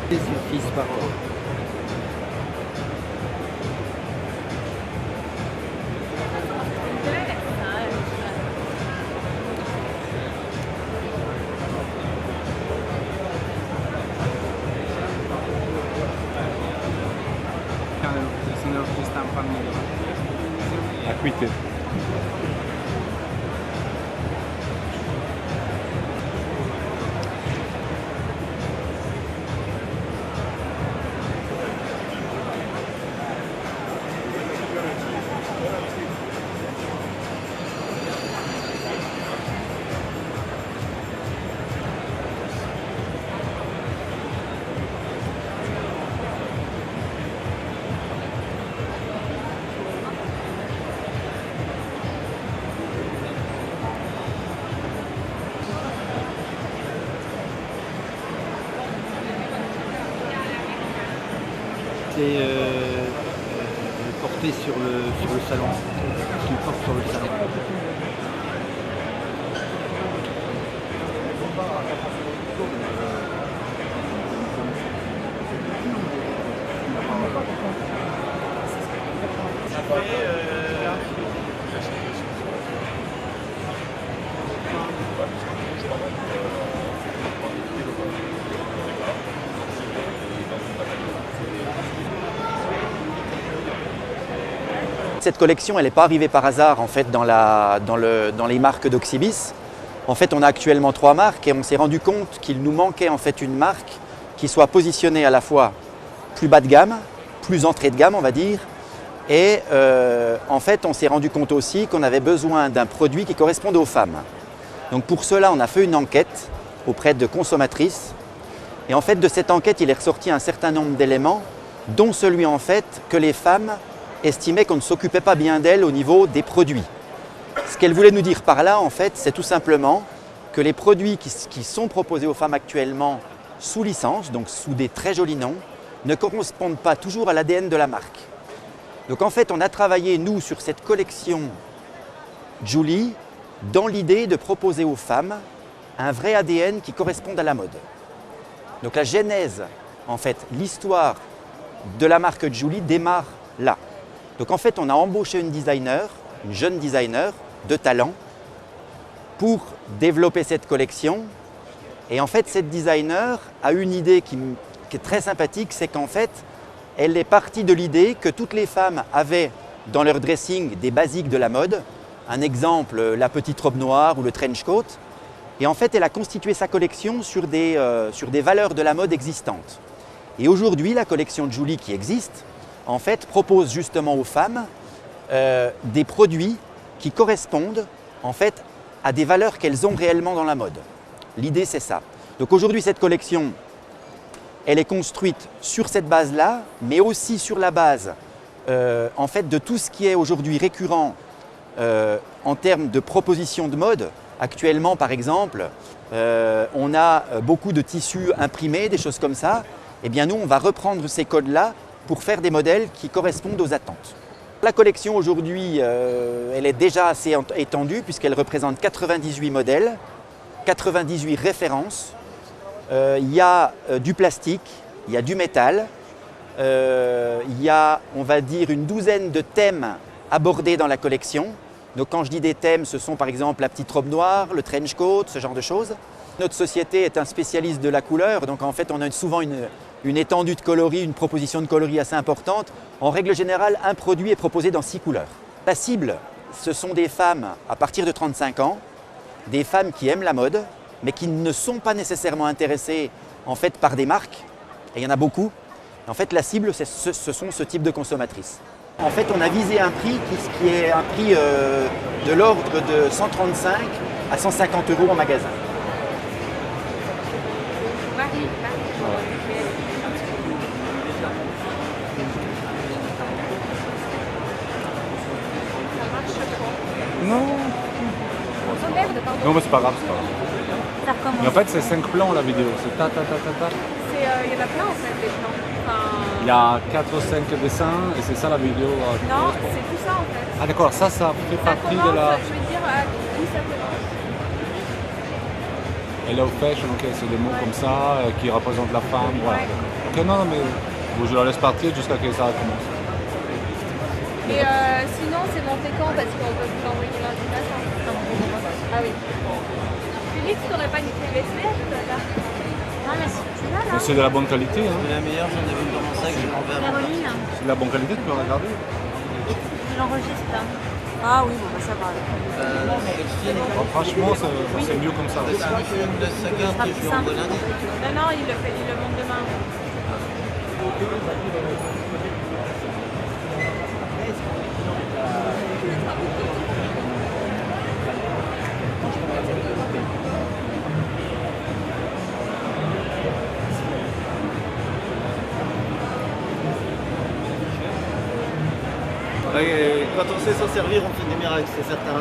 Des surfaces par an. Sono lo che stanno facendo Acquite. C'est porté sur le salon, qu'il porte sur le salon. Cette collection, elle n'est pas arrivée par hasard en fait dans les marques d'Oxybis. En fait, on a actuellement 3 marques et on s'est rendu compte qu'il nous manquait en fait une marque qui soit positionnée à la fois plus bas de gamme, plus entrée de gamme on va dire. Et en fait, on s'est rendu compte aussi qu'on avait besoin d'un produit qui corresponde aux femmes. Donc pour cela, on a fait une enquête auprès de consommatrices. Et en fait, de cette enquête, il est ressorti un certain nombre d'éléments, dont celui en fait que les femmes estimaient qu'on ne s'occupait pas bien d'elles au niveau des produits. Ce qu'elle voulait nous dire par là, en fait, c'est tout simplement que les produits qui sont proposés aux femmes actuellement sous licence, donc sous des très jolis noms, ne correspondent pas toujours à l'ADN de la marque. Donc en fait, on a travaillé, nous, sur cette collection Julie, dans l'idée de proposer aux femmes un vrai ADN qui corresponde à la mode. Donc la genèse, en fait, l'histoire de la marque Julie démarre là. Donc en fait, on a embauché une designer, une jeune designer de talent pour développer cette collection. Et en fait, cette designer a une idée qui est très sympathique, c'est qu'en fait, elle est partie de l'idée que toutes les femmes avaient dans leur dressing des basiques de la mode. Un exemple, la petite robe noire ou le trench coat. Et en fait, elle a constitué sa collection sur des valeurs de la mode existantes. Et aujourd'hui, la collection Julie qui existe, en fait, propose justement aux femmes des produits qui correspondent en fait à des valeurs qu'elles ont réellement dans la mode. L'idée, c'est ça. Donc aujourd'hui, cette collection, elle est construite sur cette base-là, mais aussi sur la base en fait, de tout ce qui est aujourd'hui récurrent en termes de propositions de mode. Actuellement, par exemple, on a beaucoup de tissus imprimés, des choses comme ça. Eh bien, nous, on va reprendre ces codes-là pour faire des modèles qui correspondent aux attentes. La collection aujourd'hui, elle est déjà assez étendue puisqu'elle représente 98 modèles, 98 références. Il y a du plastique, il y a du métal, il y a, on va dire, une douzaine de thèmes abordés dans la collection. Donc quand je dis des thèmes, ce sont par exemple la petite robe noire, le trench coat, ce genre de choses. Notre société est un spécialiste de la couleur, donc en fait on a souvent une étendue de coloris, une proposition de coloris assez importante. En règle générale, un produit est proposé dans 6 couleurs. La cible, ce sont des femmes à partir de 35 ans, des femmes qui aiment la mode, mais qui ne sont pas nécessairement intéressées en fait, par des marques, et il y en a beaucoup. En fait, la cible, ce sont ce type de consommatrices. En fait, on a visé un prix qui est un prix de l'ordre de 135 à 150 € en magasin. Non. Non, mais c'est pas grave, c'est pas grave. Ça recommence. Mais en fait, c'est 5 plans la vidéo. C'est ta ta ta ta ta. Il y en a plein en fait des plans. Il y a 4 ou 5 dessins et c'est ça la vidéo. Non, c'est tout ça en fait. Ah d'accord, ça fait Ça partie commence, de la... je veux dire, où ça peut Hello Fashion, ok, c'est des mots comme ça qui représentent la femme. Voilà. Ok, non, mais bon, je la laisse partir jusqu'à ce que ça recommence. Et sinon, c'est monté quand? Parce qu'on peut vous l'envoyer l'invitation. Ah oui. Félix, tu n'aurais pas une clé USB là? Non, mais tu l'as là. Mais c'est de la bonne qualité. Hein. La meilleure, j'en avais une dans mon sac, j'ai envers. Caroline, C'est de la bonne qualité, tu peux regarder. je l'enregistre là. Ah oui, bon, bah, ça va. Bon, franchement, c'est mieux comme ça. Si tu me laisses sa carte, je lui envoie lundi. Non, non, il le monte demain. Ouais, quand on sait s'en servir, on fait des miracles, c'est certain.